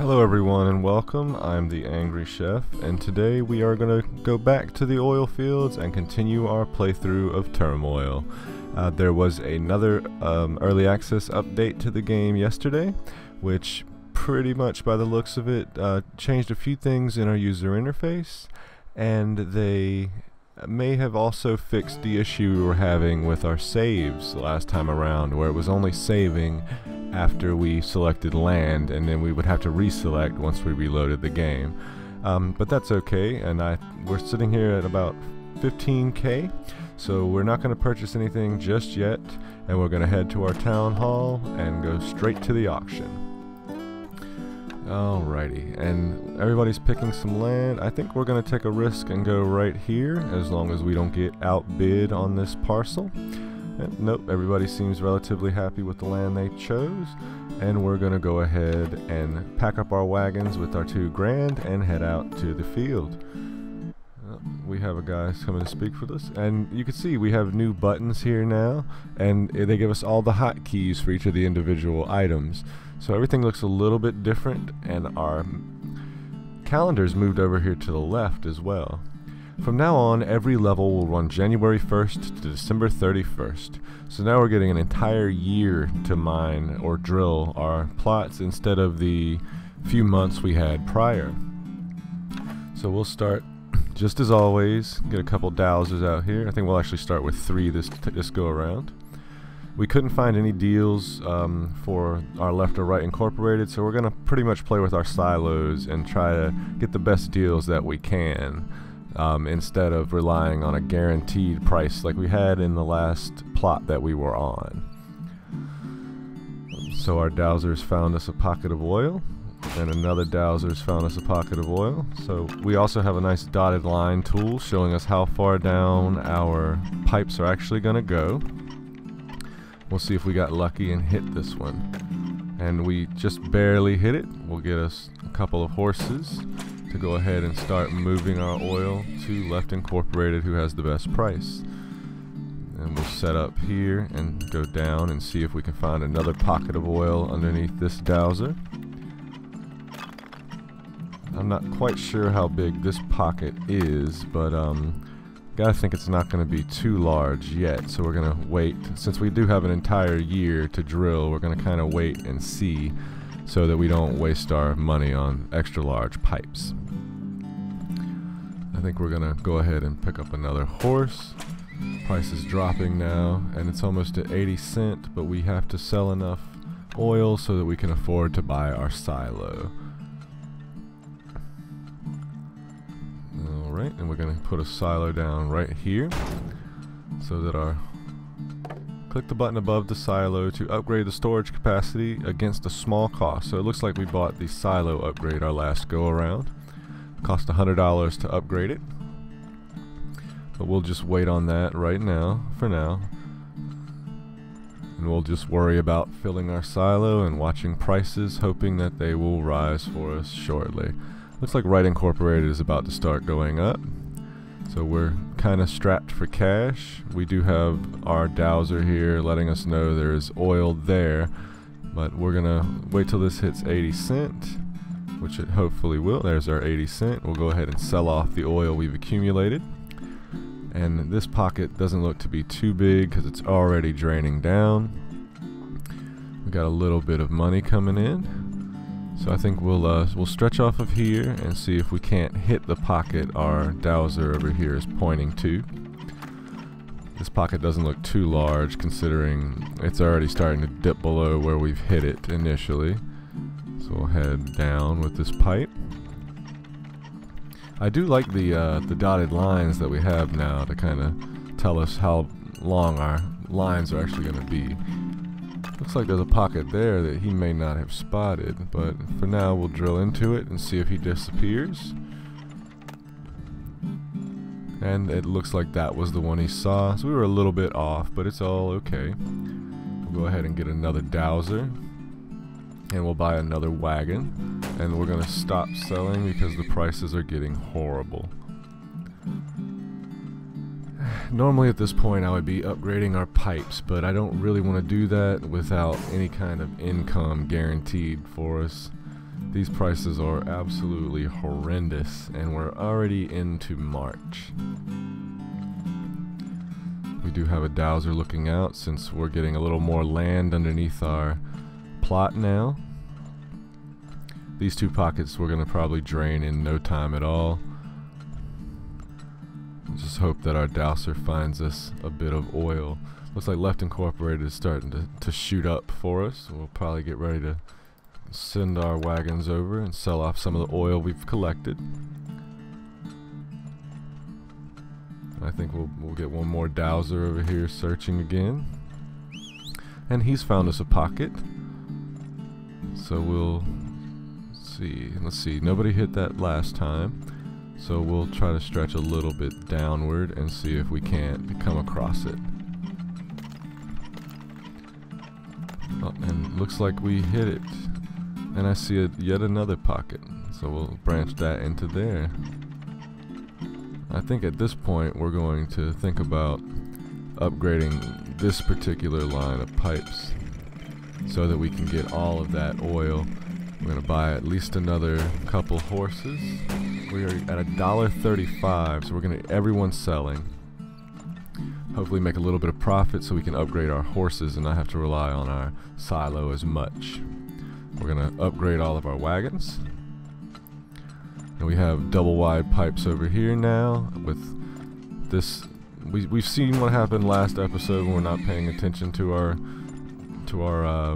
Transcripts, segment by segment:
Hello everyone and welcome. I'm the Angry Chef, and today we are going to go back to the oil fields and continue our playthrough of Turmoil. There was another early access update to the game yesterday, which pretty much by the looks of it changed a few things in our user interface, and they may have also fixed the issue we were having with our saves last time around, where it was only saving after we selected land, and then we would have to reselect once we reloaded the game. But that's okay, and we're sitting here at about 15k, so we're not going to purchase anything just yet, and we're going to head to our town hall and go straight to the auction. Alrighty, and everybody's picking some land. I think we're going to take a risk and go right here, as long as we don't get outbid on this parcel. Nope, everybody seems relatively happy with the land they chose, and we're going to go ahead and pack up our wagons with our $2,000 and head out to the field. We have a guy coming to speak for us, and you can see we have new buttons here now, and they give us all the hotkeys for each of the individual items. So everything looks a little bit different, and our calendar's moved over here to the left as well. From now on, every level will run January 1st to December 31st. So now we're getting an entire year to mine or drill our plots instead of the few months we had prior. So we'll start just as always, get a couple dowsers out here. I think we'll actually start with 3 this go around. We couldn't find any deals for our left or right incorporated, so we're going to pretty much play with our silos and try to get the best deals that we can. Instead of relying on a guaranteed price like we had in the last plot that we were on. So our dowsers found us a pocket of oil, and another dowsers found us a pocket of oil. So we also have a nice dotted line tool showing us how far down our pipes are actually going to go. We'll see if we got lucky and hit this one. And we just barely hit it. We'll get us a couple of horses to go ahead and start moving our oil to Left Incorporated, who has the best price. And we'll set up here and go down and see if we can find another pocket of oil underneath this dowser. I'm not quite sure how big this pocket is, but gotta think it's not going to be too large yet, so we're going to wait. Since we do have an entire year to drill, we're going to kind of wait and see, so that we don't waste our money on extra large pipes. I think we're gonna go ahead and pick up another horse. Price is dropping now, and it's almost at 80 cents, but we have to sell enough oil so that we can afford to buy our silo. Alright, and we're gonna put a silo down right here, so that our click the button above the silo to upgrade the storage capacity against a small cost. So it looks like we bought the silo upgrade our last go around. Cost $100 to upgrade it, but we'll just wait on that right now for now, and we'll just worry about filling our silo and watching prices, hoping that they will rise for us shortly. Looks like Right Incorporated is about to start going up, so we're kind of strapped for cash. We do have our dowser here letting us know there's oil there, but we're gonna wait till this hits 80 cents, which it hopefully will. There's our 80 cents. We'll go ahead and sell off the oil we've accumulated, and this pocket doesn't look to be too big because it's already draining down. We got a little bit of money coming in, so I think we'll stretch off of here and see if we can't hit the pocket our dowser over here is pointing to. This pocket doesn't look too large considering it's already starting to dip below where we've hit it initially. So we'll head down with this pipe. I do like the dotted lines that we have now to kind of tell us how long our lines are actually going to be. Looks like there's a pocket there that he may not have spotted, but for now we'll drill into it and see if he disappears. And it looks like that was the one he saw, so we were a little bit off, but it's all okay. We'll go ahead and get another dowser, and we'll buy another wagon, and we're going to stop selling because the prices are getting horrible. Normally at this point I would be upgrading our pipes, but I don't really want to do that without any kind of income guaranteed for us. These prices are absolutely horrendous, and we're already into March. We do have a dowser looking out since we're getting a little more land underneath our plot now. These 2 pockets we're going to probably drain in no time at all. Just hope that our dowser finds us a bit of oil. Looks like Left Incorporated is starting to shoot up for us. We'll probably get ready to send our wagons over and sell off some of the oil we've collected. I think we'll get one more dowser over here searching again. And he's found us a pocket. So we'll see. Let's see. Nobody hit that last time. So we'll try to stretch a little bit downward and see if we can't come across it. Oh, and looks like we hit it. And I see yet another pocket. So we'll branch that into there. I think at this point we're going to think about upgrading this particular line of pipes so that we can get all of that oil. We're going to buy at least another couple horses. We are at $1.35, so we're going to everyone's selling. Hopefully make a little bit of profit so we can upgrade our horses and not have to rely on our silo as much. We're going to upgrade all of our wagons. And we have double wide pipes over here now with this. We've seen what happened last episode when we're not paying attention to our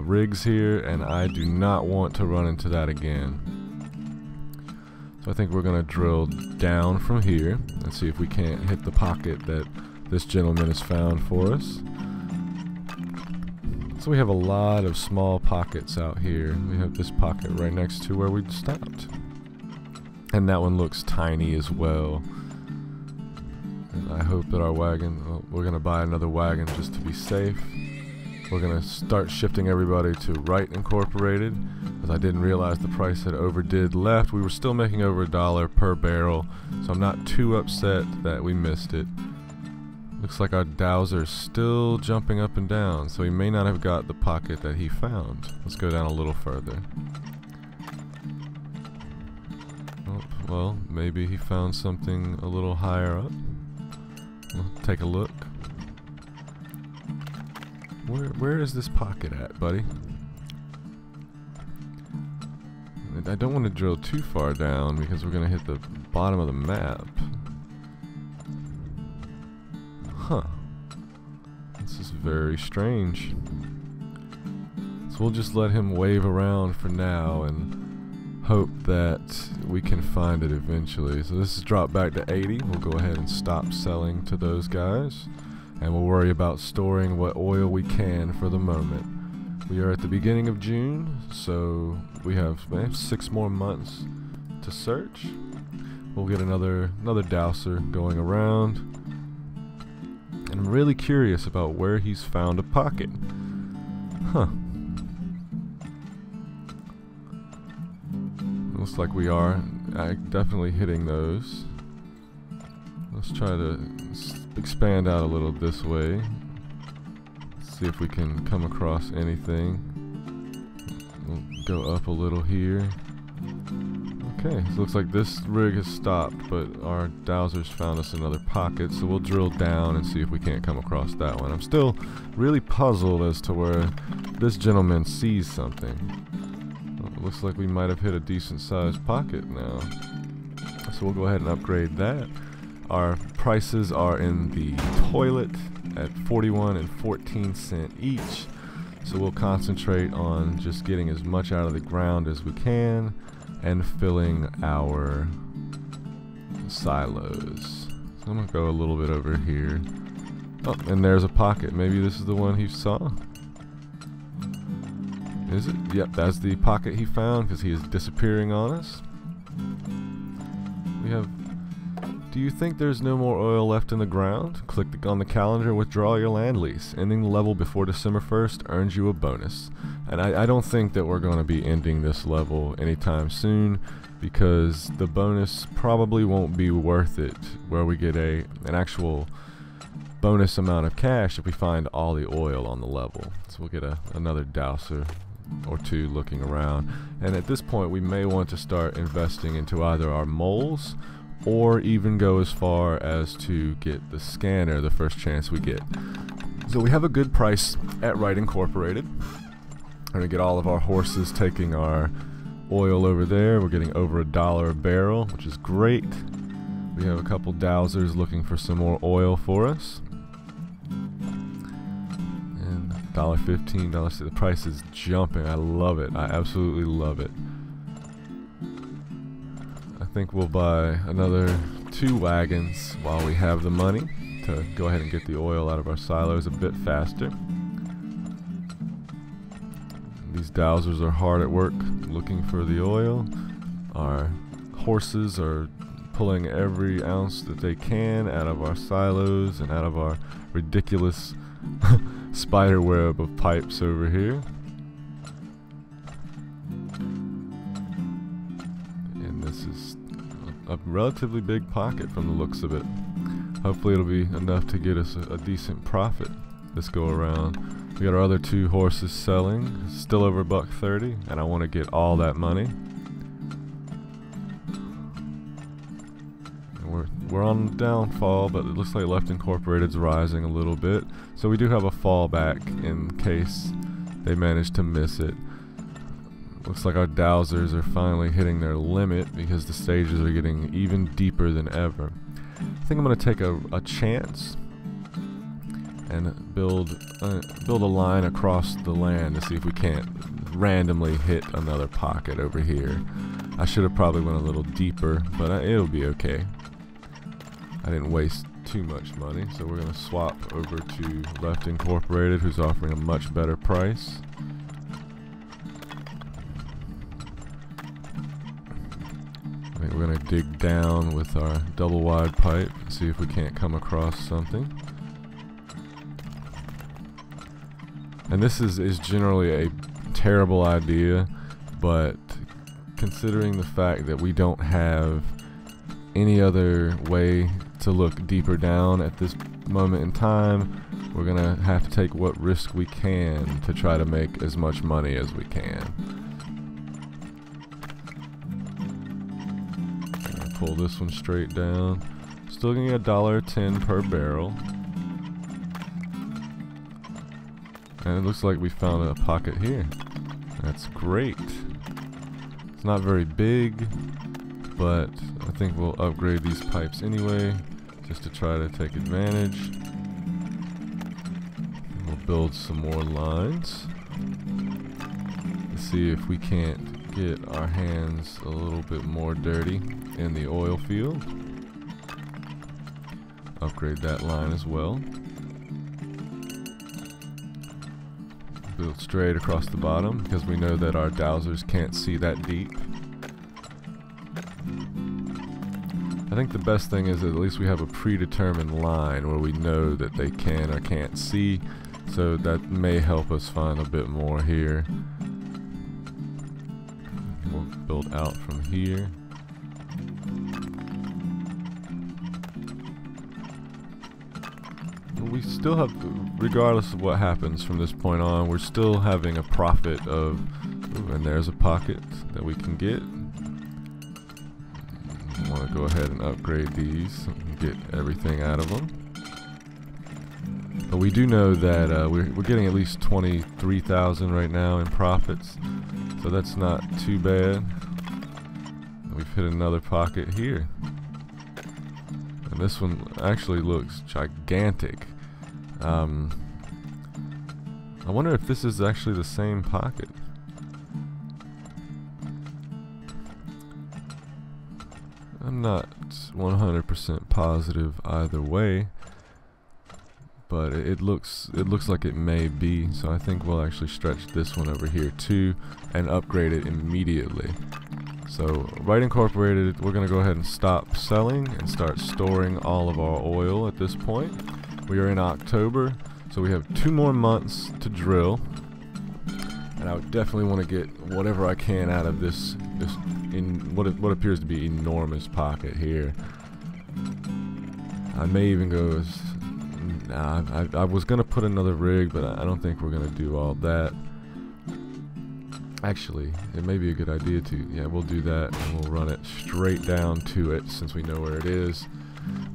rigs here, and I do not want to run into that again. So I think we're going to drill down from here and see if we can't hit the pocket that this gentleman has found for us. So we have a lot of small pockets out here. We have this pocket right next to where we stopped. And that one looks tiny as well. And I hope that our wagon, well, we're going to buy another wagon just to be safe. We're going to start shifting everybody to Right Incorporated, because I didn't realize the price had overdid left. We were still making over $1 per barrel, so I'm not too upset that we missed it. Looks like our dowser's still jumping up and down, so he may not have got the pocket that he found. Let's go down a little further. Oh, well, maybe he found something a little higher up. We'll take a look. Where is this pocket at, buddy? I don't want to drill too far down because we're going to hit the bottom of the map. Huh. This is very strange. So we'll just let him wave around for now and hope that we can find it eventually. So this is dropped back to 80. We'll go ahead and stop selling to those guys. And we'll worry about storing what oil we can for the moment. We are at the beginning of June, so we have 6 more months to search. We'll get another dowser going around. And I'm really curious about where he's found a pocket. Huh. Looks like we are definitely hitting those. Let's try to expand out a little this way. See if we can come across anything. We'll go up a little here. Okay, so it looks like this rig has stopped, but our dowsers found us another pocket, so we'll drill down and see if we can't come across that one. I'm still really puzzled as to where this gentleman sees something. Well, it looks like we might have hit a decent sized pocket now. So we'll go ahead and upgrade that. Our prices are in the toilet at 41 and 14 cents each. So we'll concentrate on just getting as much out of the ground as we can and filling our silos. So I'm gonna go a little bit over here. Oh, and there's a pocket. Maybe this is the one he saw. Is it? Yep, that's the pocket he found because he is disappearing on us. We have. Do you think there's no more oil left in the ground? Click on the calendar and withdraw your land lease. Ending the level before December 1st earns you a bonus. And I don't think that we're going to be ending this level anytime soon, because the bonus probably won't be worth it, where we get an actual bonus amount of cash if we find all the oil on the level. So we'll get another dowser or two looking around. And at this point we may want to start investing into either our moles or even go as far as to get the scanner the first chance we get. So we have a good price at Wright Incorporated. We're gonna get all of our horses taking our oil over there. We're getting over $1 a barrel, which is great. We have a couple dowsers looking for some more oil for us. And $1.15, $1.06. The price is jumping. I love it. I absolutely love it. I think we'll buy another 2 wagons while we have the money to go ahead and get the oil out of our silos a bit faster. These dowsers are hard at work looking for the oil. Our horses are pulling every ounce that they can out of our silos and out of our ridiculous spider web of pipes over here. And this is a relatively big pocket from the looks of it. Hopefully it'll be enough to get us a decent profit this go around. We got our other 2 horses selling, still over $1.30, and I want to get all that money. And we're on downfall, but it looks like Left Incorporated's rising a little bit, so we do have a fallback in case they manage to miss it. Looks like our dowsers are finally hitting their limit because the stages are getting even deeper than ever. I think I'm going to take a chance and build a line across the land to see if we can't randomly hit another pocket over here. I should have probably went a little deeper, but it'll be okay. I didn't waste too much money, so we're going to swap over to Left Incorporated, who's offering a much better price. I think we're going to dig down with our double wide pipe and see if we can't come across something. And this is generally a terrible idea, but considering the fact that we don't have any other way to look deeper down at this moment in time, we're gonna have to take what risk we can to try to make as much money as we can. Pull this one straight down. Still getting $1.10 per barrel. And it looks like we found a pocket here. That's great. It's not very big, but I think we'll upgrade these pipes anyway, just to try to take advantage. We'll build some more lines to see if we can't get our hands a little bit more dirty in the oil field. Upgrade that line as well. Build straight across the bottom because we know that our dowsers can't see that deep. I think the best thing is that at least we have a predetermined line where we know that they can or can't see, so that may help us find a bit more here. We'll build out from here. We still have, regardless of what happens from this point on, we're still having a profit of, ooh, and there's a pocket that we can get. I want to go ahead and upgrade these and get everything out of them. But we do know that we're getting at least 23,000 right now in profits, so that's not too bad. We've hit another pocket here. And this one actually looks gigantic. I wonder if this is actually the same pocket. I'm not 100% positive either way, but it looks like it may be. So I think we'll actually stretch this one over here too and upgrade it immediately. So Wright Incorporated, we're going to go ahead and stop selling and start storing all of our oil at this point. We are in October, so we have 2 more months to drill, and I would definitely want to get whatever I can out of this in what appears to be enormous pocket here. I may even go as I was going to put another rig, but I don't think we're going to do all that. Actually, it may be a good idea to, yeah, we'll do that, and we'll run it straight down to it since we know where it is.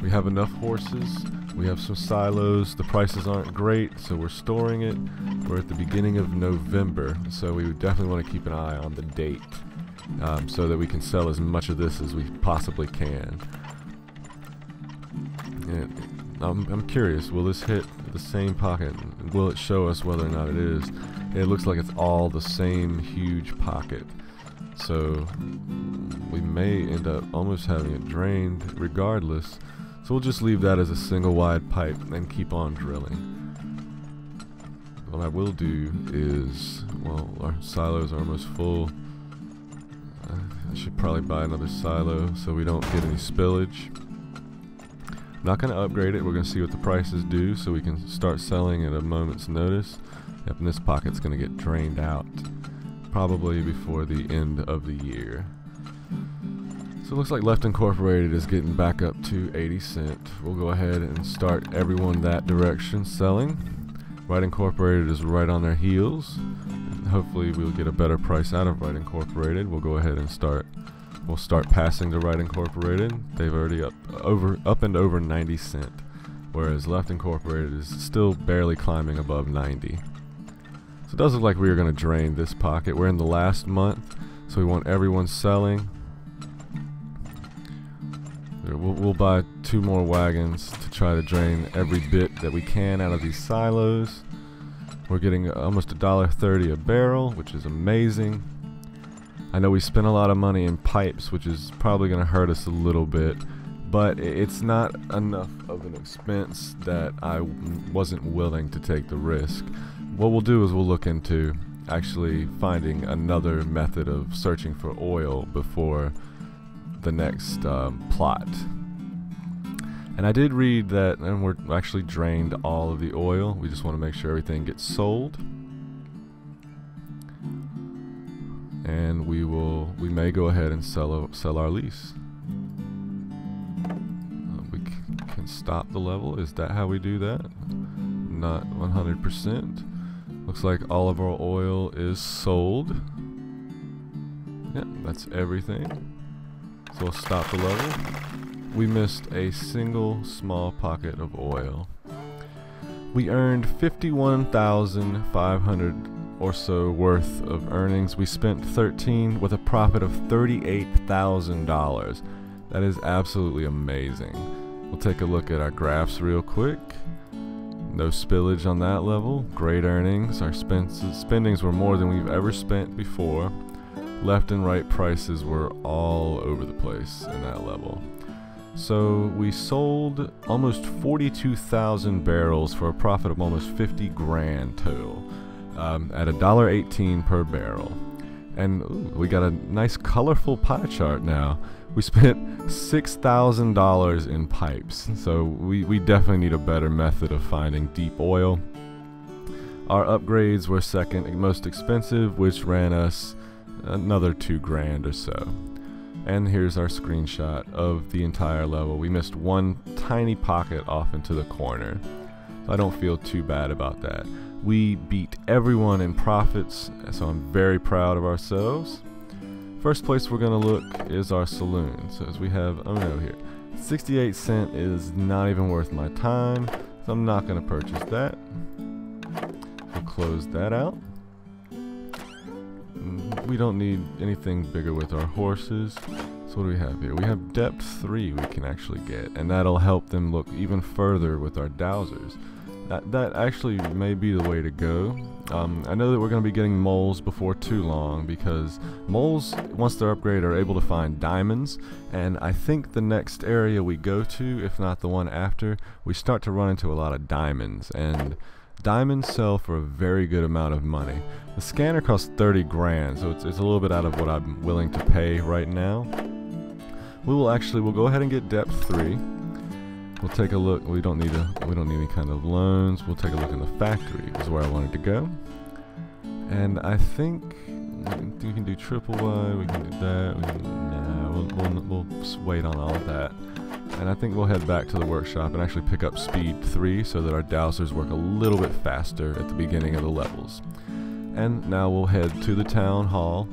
We have enough horses, we have some silos, the prices aren't great, so we're storing it. We're at the beginning of November, so we would definitely want to keep an eye on the date, so that we can sell as much of this as we possibly can. And I'm curious, will this hit the same pocket? Will it show us whether or not it is? It looks like it's all the same huge pocket, so we may end up almost having it drained regardless. So we'll just leave that as a single wide pipe and keep on drilling. What I will do is, well, our silos are almost full. I should probably buy another silo so we don't get any spillage. Not going to upgrade it, we're going to see what the prices do so we can start selling at a moment's notice. Yep, and this pocket's going to get drained out probably before the end of the year. So it looks like Left Incorporated is getting back up to 80 cents. We'll go ahead and start everyone that direction selling. Right Incorporated is right on their heels. Hopefully we'll get a better price out of Right Incorporated. We'll go ahead and start. We'll start passing to Right Incorporated. They've already up and over 90 cents, whereas Left Incorporated is still barely climbing above 90. So it does look like we are going to drain this pocket. We're in the last month, so we want everyone selling. We'll buy 2 more wagons to try to drain every bit that we can out of these silos. We're getting almost $1.30 a barrel, which is amazing. I know we spent a lot of money in pipes, which is probably going to hurt us a little bit, but it's not enough of an expense that I wasn't willing to take the risk. What we'll do is we'll look into actually finding another method of searching for oil before the next plot. And I did read that, and we're actually drained all of the oil. We just want to make sure everything gets sold. And we may go ahead and sell our lease. We can stop the level. Is that how we do that? Not 100%. Looks like all of our oil is sold. Yep, that's everything. So we'll stop the level. We missed a single small pocket of oil. We earned 51,500 or so worth of earnings. We spent 13 with a profit of $38,000. That is absolutely amazing. We'll take a look at our graphs real quick. No spillage on that level. Great earnings. Our spendings were more than we've ever spent before. Left and right prices were all over the place in that level. So we sold almost 42,000 barrels for a profit of almost 50 grand total, at $1.18 per barrel. And ooh, we got a nice colorful pie chart now. We spent $6,000 in pipes, so we definitely need a better method of finding deep oil. Our upgrades were second most expensive, which ran us another 2 grand or so. And here's our screenshot of the entire level. We missed one tiny pocket off into the corner, so I don't feel too bad about that. We beat everyone in profits, so I'm very proud of ourselves. First place we're going to look is our saloon. So as we have, oh no, here, 68 cents is not even worth my time, so I'm not going to purchase that. We'll close that out. We don't need anything bigger with our horses. So what do we have here? We have depth 3 we can actually get, and that'll help them look even further with our dowsers. That actually may be the way to go. I know that we're going to be getting moles before too long, because moles, once they're upgraded, are able to find diamonds, and I think the next area we go to, if not the one after, we start to run into a lot of diamonds, and diamonds sell for a very good amount of money. The scanner costs 30 grand, so it's a little bit out of what I'm willing to pay right now. We'll go ahead and get depth 3. We'll take a look. We don't need any kind of loans. We'll take a look in the factory, is where I wanted to go. And I think we can do triple Y. We can do that. We'll wait on all of that. And I think we'll head back to the workshop and actually pick up speed 3 so that our dowsers work a little bit faster at the beginning of the levels. And now we'll head to the town hall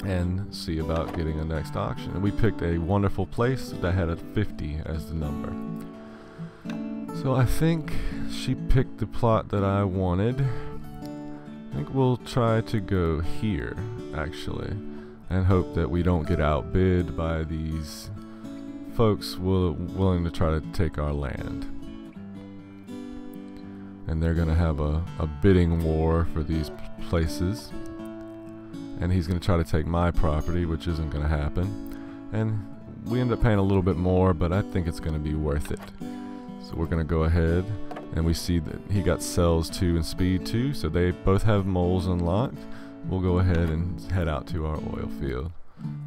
and see about getting a next auction. And we picked a wonderful place that had a 50 as the number. So I think she picked the plot that I wanted. I think we'll try to go here, actually, and hope that we don't get outbid by these folks willing to try to take our land. And they're gonna have a bidding war for these places. And he's gonna try to take my property, which isn't gonna happen. And we end up paying a little bit more, but I think it's gonna be worth it. So we're gonna go ahead, and we see that he got cells 2 and speed 2, so they both have moles unlocked. We'll go ahead and head out to our oil field.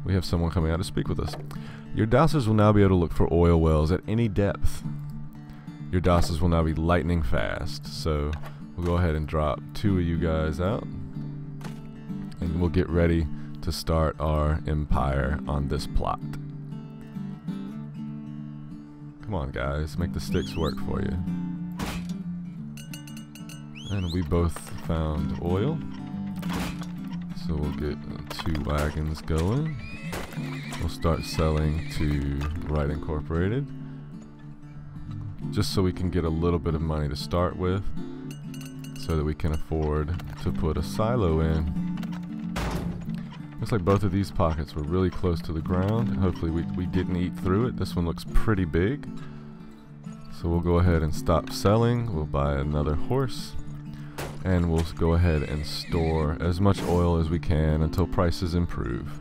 We have someone coming out to speak with us. Your dowsers will now be able to look for oil wells at any depth. Your dowsers will now be lightning fast, so we'll go ahead and drop 2 of you guys out, and we'll get ready to start our empire on this plot. Come on, guys, make the sticks work for you. And we both found oil, so we'll get 2 wagons going. We'll start selling to Right Incorporated, just so we can get a little bit of money to start with, so that we can afford to put a silo in. Looks like both of these pockets were really close to the ground. Hopefully we didn't eat through it. This one looks pretty big. So we'll go ahead and stop selling. We'll buy another horse. And we'll go ahead and store as much oil as we can until prices improve.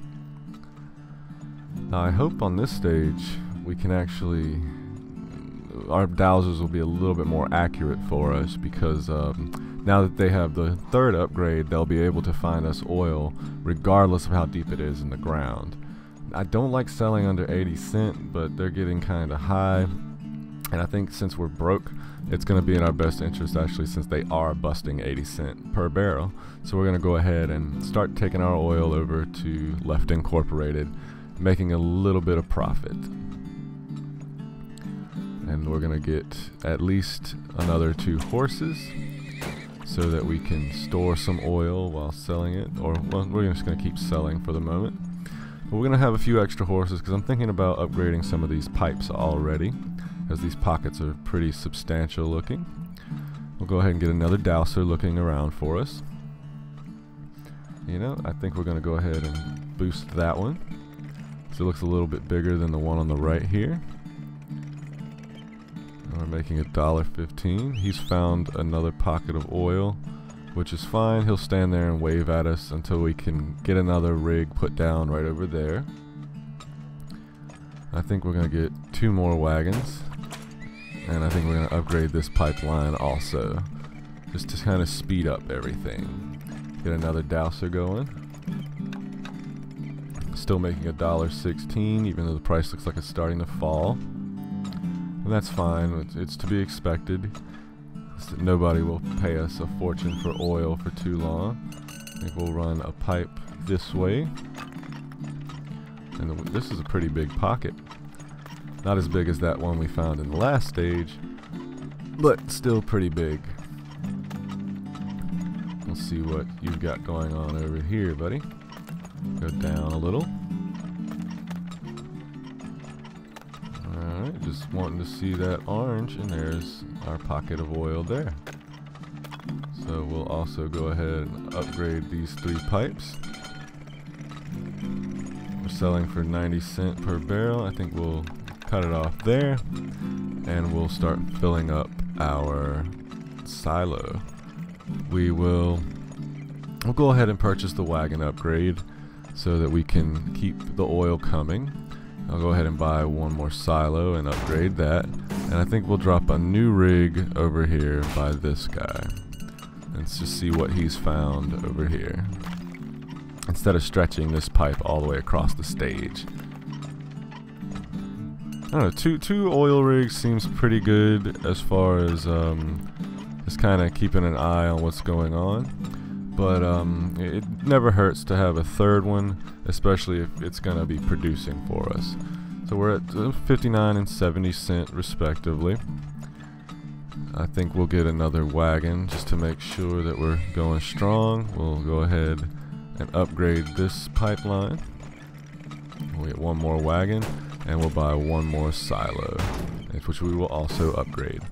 Now I hope on this stage we can actually... our dowsers will be a little bit more accurate for us, because now that they have the 3rd upgrade, they'll be able to find us oil regardless of how deep it is in the ground. I don't like selling under 80 cents, but they're getting kind of high, and I think since we're broke, it's going to be in our best interest, actually, since they are busting 80 cents per barrel. So we're going to go ahead and start taking our oil over to Left Incorporated, making a little bit of profit. And we're going to get at least another 2 horses so that we can store some oil while selling it. Or, well, we're just going to keep selling for the moment. But we're going to have a few extra horses because I'm thinking about upgrading some of these pipes already, as these pockets are pretty substantial looking. We'll go ahead and get another dowser looking around for us. You know, I think we're going to go ahead and boost that one, so it looks a little bit bigger than the one on the right here. We're making $1.15. He's found another pocket of oil, which is fine. He'll stand there and wave at us until we can get another rig put down right over there. I think we're going to get 2 more wagons, and I think we're going to upgrade this pipeline also, just to kind of speed up everything. Get another dowser going. Still making $1.16, even though the price looks like it's starting to fall. And that's fine, it's to be expected. Nobody will pay us a fortune for oil for too long. I think we'll run a pipe this way. And this is a pretty big pocket. Not as big as that one we found in the last stage, but still pretty big. We'll see what you've got going on over here, buddy. Go down a little. Alright, just wanting to see that orange, and there's our pocket of oil there. So we'll also go ahead and upgrade these 3 pipes. We're selling for 90 cents per barrel. I think we'll cut it off there, and we'll start filling up our silo. We'll go ahead and purchase the wagon upgrade so that we can keep the oil coming. I'll go ahead and buy 1 more silo and upgrade that, and I think we'll drop a new rig over here by this guy. Let's just see what he's found over here, instead of stretching this pipe all the way across the stage. I don't know, two oil rigs seems pretty good as far as just kind of keeping an eye on what's going on. But it never hurts to have a 3rd one, especially if it's going to be producing for us. So we're at 59 and 70 cents respectively. I think we'll get another wagon just to make sure that we're going strong. We'll go ahead and upgrade this pipeline. We'll get one more wagon, and we'll buy one more silo, which we will also upgrade.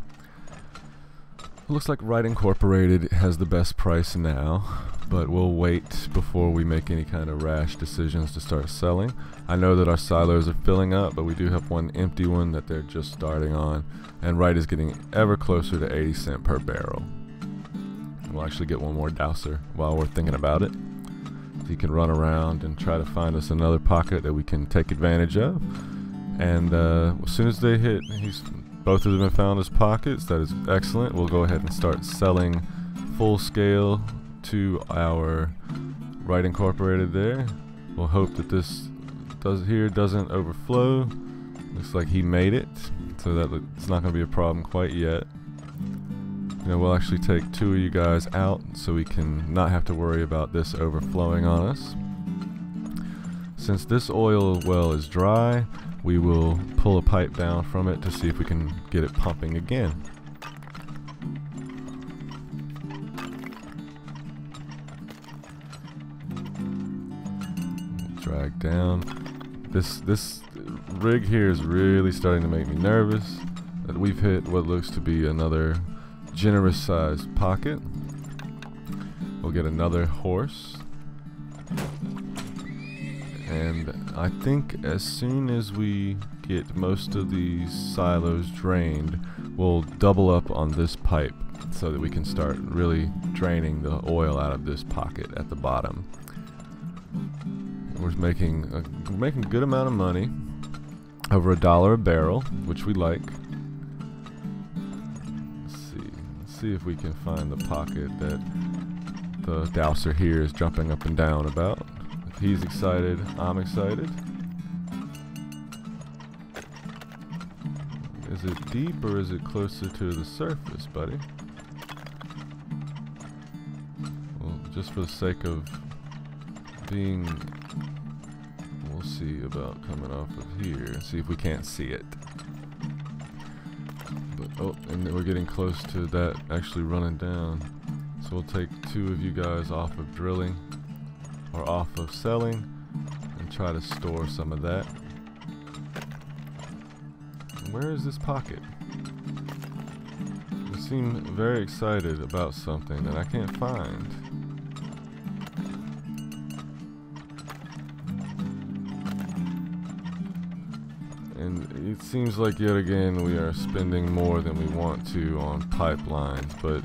Looks like Right Incorporated has the best price now, but we'll wait before we make any kind of rash decisions to start selling. I know that our silos are filling up, but we do have one empty one that they're just starting on, and Right is getting ever closer to 80 cents per barrel. We'll actually get one more dowser while we're thinking about it. He can run around and try to find us another pocket that we can take advantage of. And as soon as they hit, both of them have found us pockets. That is excellent. We'll go ahead and start selling full scale to our Right Incorporated there. We'll hope that this doesn't overflow. Looks like he made it, so that it's not going to be a problem quite yet. We'll actually take two of you guys out so we can not have to worry about this overflowing on us. Since this oil well is dry, we will pull a pipe down from it to see if we can get it pumping again. Drag down. This rig here is really starting to make me nervous. That we've hit what looks to be another generous sized pocket. We'll get another horse. And I think as soon as we get most of these silos drained, we'll double up on this pipe so that we can start really draining the oil out of this pocket at the bottom. We're making a good amount of money, over $1 a barrel, which we like. Let's see if we can find the pocket that the dowser here is jumping up and down about. If he's excited, I'm excited. Is it deep or is it closer to the surface, buddy? Well, just for the sake of being... We'll see about coming off of here. See if we can't see it. But, oh, and we're getting close to that actually running down. So we'll take two of you guys off of drilling or off of selling and try to store some of that. Where is this pocket? You seem very excited about something that I can't find. And it seems like yet again we are spending more than we want to on pipelines, but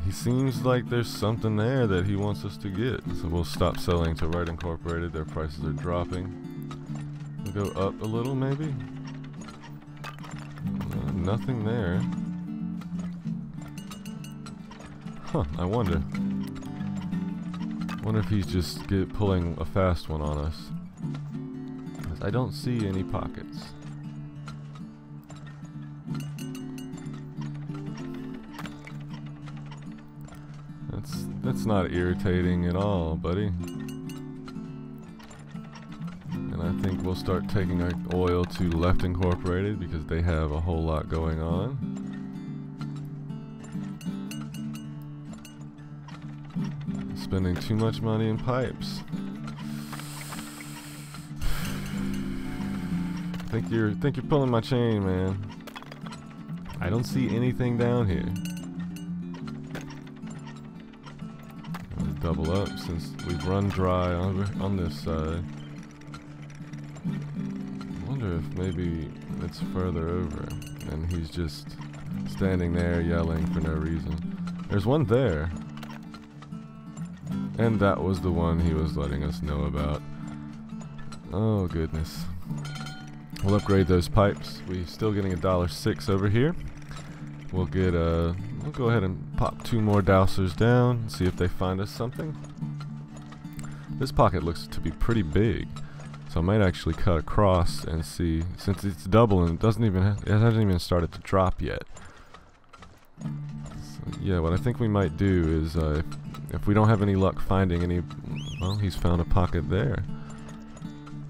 he seems like there's something there that he wants us to get. So we'll stop selling to Right Incorporated. Their prices are dropping. We'll go up a little maybe. Nothing there. Huh, I wonder if he's just pulling a fast one on us. I don't see any pockets. That's not irritating at all, buddy. And I think we'll start taking our oil to Left Incorporated because they have a whole lot going on. Spending too much money in pipes. Think you're pulling my chain, man. I don't see anything down here. Let's double up since we've run dry on this side. I wonder if maybe it's further over and he's just standing there yelling for no reason. There's one there. And that was the one he was letting us know about. Oh goodness. We'll upgrade those pipes. We're still getting $1.06 over here. We'll go ahead and pop two more dowsers down, see if they find us something. This pocket looks to be pretty big, so I might actually cut across and see. Since it's double and it hasn't even started to drop yet. So, yeah, what I think we might do is if we don't have any luck finding any, well, he's found a pocket there.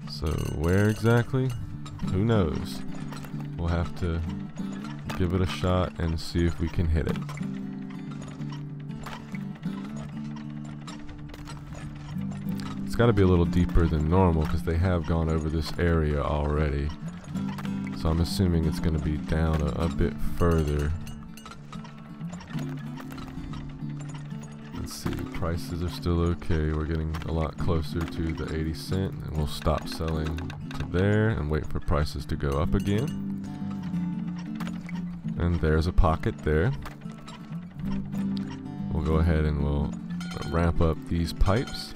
So where exactly? Who knows? We'll have to give it a shot and see if we can hit it. It's got to be a little deeper than normal because they have gone over this area already. So I'm assuming it's going to be down a bit further. Let's see, prices are still okay. We're getting a lot closer to the 80 cent, and we'll stop selling to there and wait for prices to go up again. And there's a pocket there. We'll go ahead and we'll ramp up these pipes.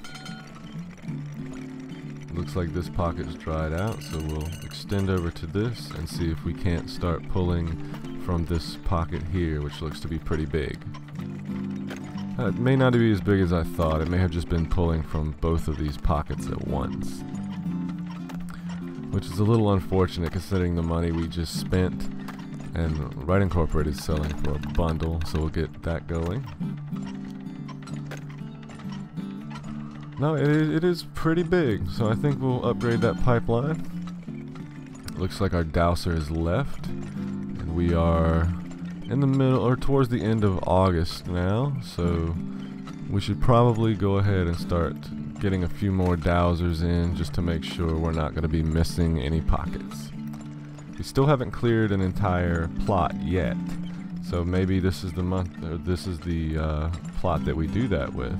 Looks like this pocket's dried out, so we'll extend over to this and see if we can't start pulling from this pocket here, which looks to be pretty big. It may not be as big as I thought. It may have just been pulling from both of these pockets at once, which is a little unfortunate considering the money we just spent, and Right Incorporated is selling for a bundle, so we'll get that going. No, it is pretty big, so I think we'll upgrade that pipeline. Looks like our dowser is left, and we are in the middle or towards the end of August now, so we should probably go ahead and start getting a few more dowsers in just to make sure we're not going to be missing any pockets. We still haven't cleared an entire plot yet, so maybe this is the month, or this is the plot that we do that with.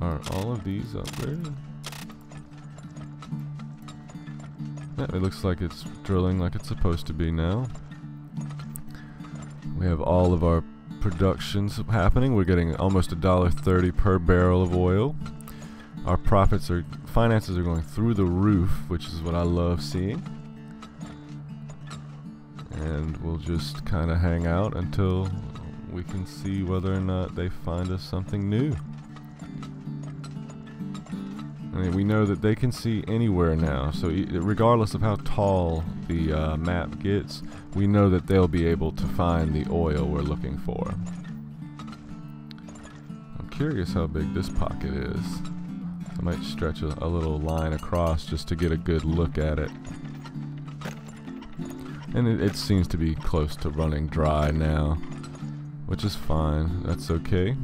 Are all of these upgraded? Yeah, it looks like it's drilling like it's supposed to be now. We have all of our productions happening. We're getting almost $1.30 per barrel of oil. Our finances are going through the roof, which is what I love seeing. And we'll just kind of hang out until we can see whether or not they find us something new. I mean, we know that they can see anywhere now, so regardless of how tall the map gets, we know that they'll be able to find the oil we're looking for. I'm curious how big this pocket is. I might stretch a little line across just to get a good look at it. And it seems to be close to running dry now, which is fine. That's okay.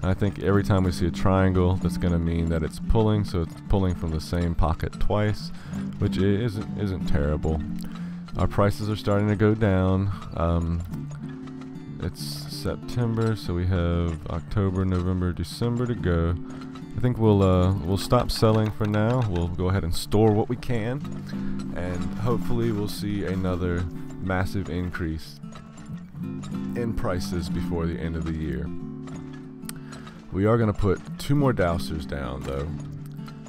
I think every time we see a triangle, that's going to mean that it's pulling, so it's pulling from the same pocket twice, which isn't terrible. Our prices are starting to go down. It's September, so we have October, November, December to go. I think we'll stop selling for now. We'll go ahead and store what we can, and hopefully we'll see another massive increase in prices before the end of the year. We are going to put 2 more dowsers down, though,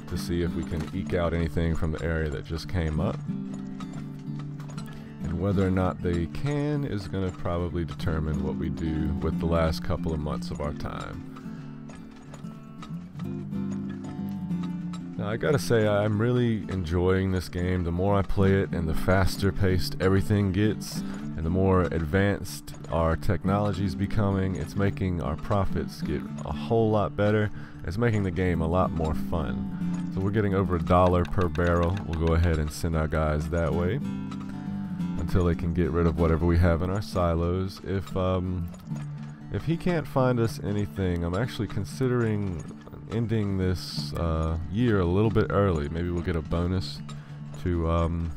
to see if we can eke out anything from the area that just came up. And whether or not they can is going to probably determine what we do with the last couple of months of our time. Now, I gotta say, I'm really enjoying this game. The more I play it and the faster paced everything gets, and the more advanced our technology is becoming, it's making our profits get a whole lot better. It's making the game a lot more fun. So we're getting over $1 per barrel. We'll go ahead and send our guys that way until they can get rid of whatever we have in our silos. If he can't find us anything, I'm actually considering ending this year a little bit early. Maybe we'll get a bonus to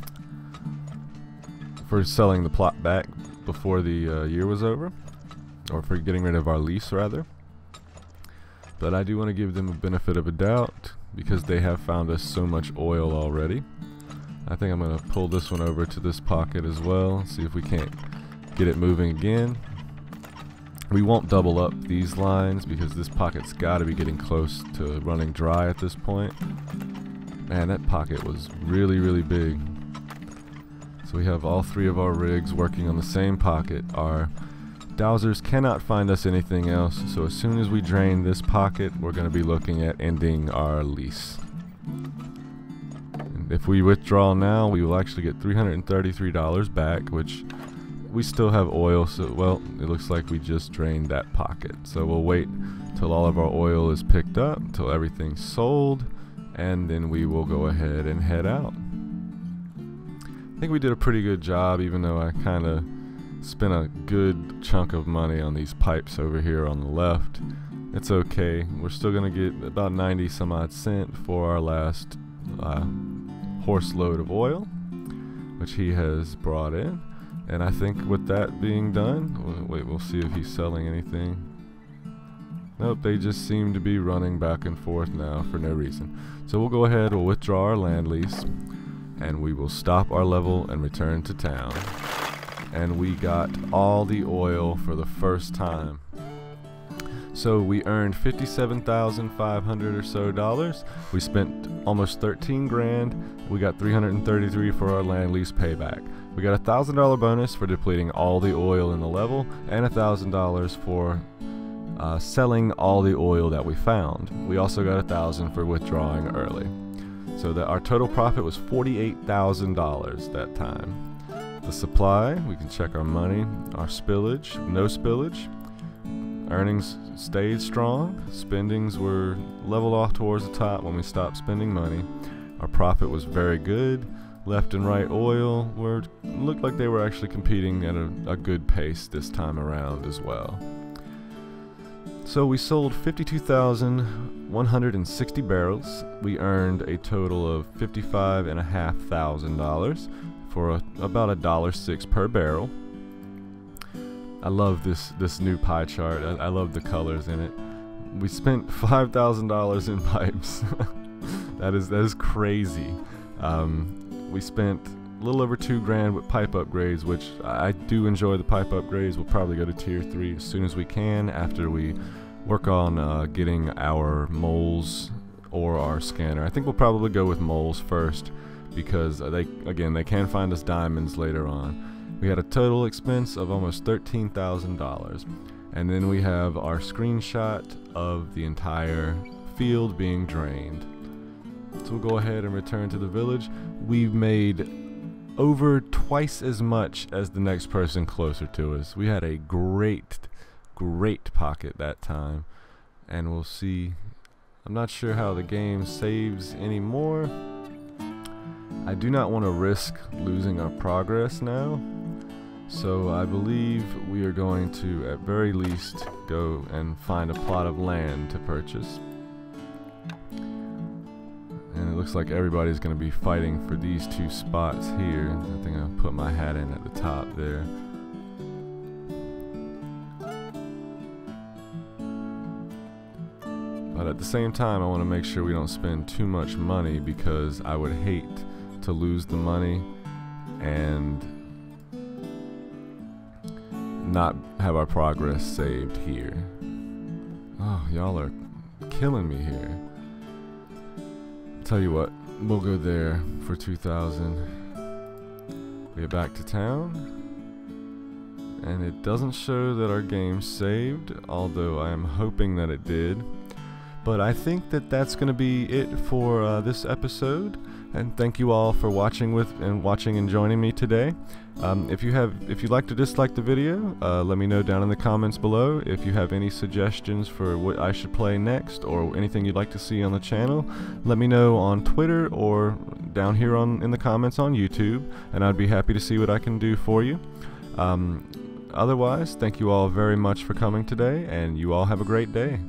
for selling the plot back before the year was over, or for getting rid of our lease rather. But I do want to give them a benefit of a doubt because they have found us so much oil already. I think I'm going to pull this one over to this pocket as well, see if we can't get it moving again. We won't double up these lines because this pocket's got to be getting close to running dry at this point. Man, that pocket was really, really big. So we have all 3 of our rigs working on the same pocket. Our dowsers cannot find us anything else, so as soon as we drain this pocket, we're going to be looking at ending our lease. And if we withdraw now, we will actually get $333 back, which we still have oil, so well, it looks like we just drained that pocket. So we'll wait till all of our oil is picked up, till everything's sold, and then we will go ahead and head out. I think we did a pretty good job, even though I kind of spent a good chunk of money on these pipes over here on the left. It's okay. We're still going to get about 90 some odd cent for our last horse load of oil, which he has brought in. And I think with that being done, we'll see if he's selling anything. Nope, they just seem to be running back and forth now for no reason. So we'll go ahead, we'll withdraw our land lease, and we will stop our level and return to town. And we got all the oil for the first time. So we earned $57,500 or so dollars. We spent almost 13 grand. We got 333 for our land lease payback. We got a $1,000 bonus for depleting all the oil in the level, and $1,000 for selling all the oil that we found. We also got $1,000 for withdrawing early. So that our total profit was $48,000 that time. The supply, we can check our money, our spillage, no spillage. Earnings stayed strong. Spendings were leveled off towards the top when we stopped spending money. Our profit was very good. Left and right oil looked like they were actually competing at a good pace this time around as well. So we sold 52,160 barrels. We earned a total of $55,500 for about $1.06 per barrel. I love this new pie chart. I love the colors in it. We spent $5,000 in pipes. that is crazy. We spent a little over $2 grand with pipe upgrades, which I do enjoy the pipe upgrades. We'll probably go to tier 3 as soon as we can after we work on getting our moles or our scanner. I think we'll probably go with moles first because they can find us diamonds later on. We had a total expense of almost $13,000, and then we have our screenshot of the entire field being drained. So we'll go ahead and return to the village. We've made over twice as much as the next person closer to us. We had a great pocket that time, and we'll see. I'm not sure how the game saves anymore. I do not want to risk losing our progress now, so I believe we are going to at very least go and find a plot of land to purchase. And it looks like everybody's going to be fighting for these two spots here. I think I'll put my hat in at the top there. But at the same time, I want to make sure we don't spend too much money, because I would hate to lose the money and not have our progress saved here. Oh, y'all are killing me here. Tell you what, we'll go there for 2,000. We get back to town, and it doesn't show that our game saved, although I am hoping that it did. But I think that that's going to be it for this episode, and thank you all for watching and joining me today. If you like or dislike the video, let me know down in the comments below. If you have any suggestions for what I should play next, or anything you'd like to see on the channel, let me know on Twitter or down here in the comments on YouTube, and I'd be happy to see what I can do for you. Otherwise, thank you all very much for coming today, and you all have a great day.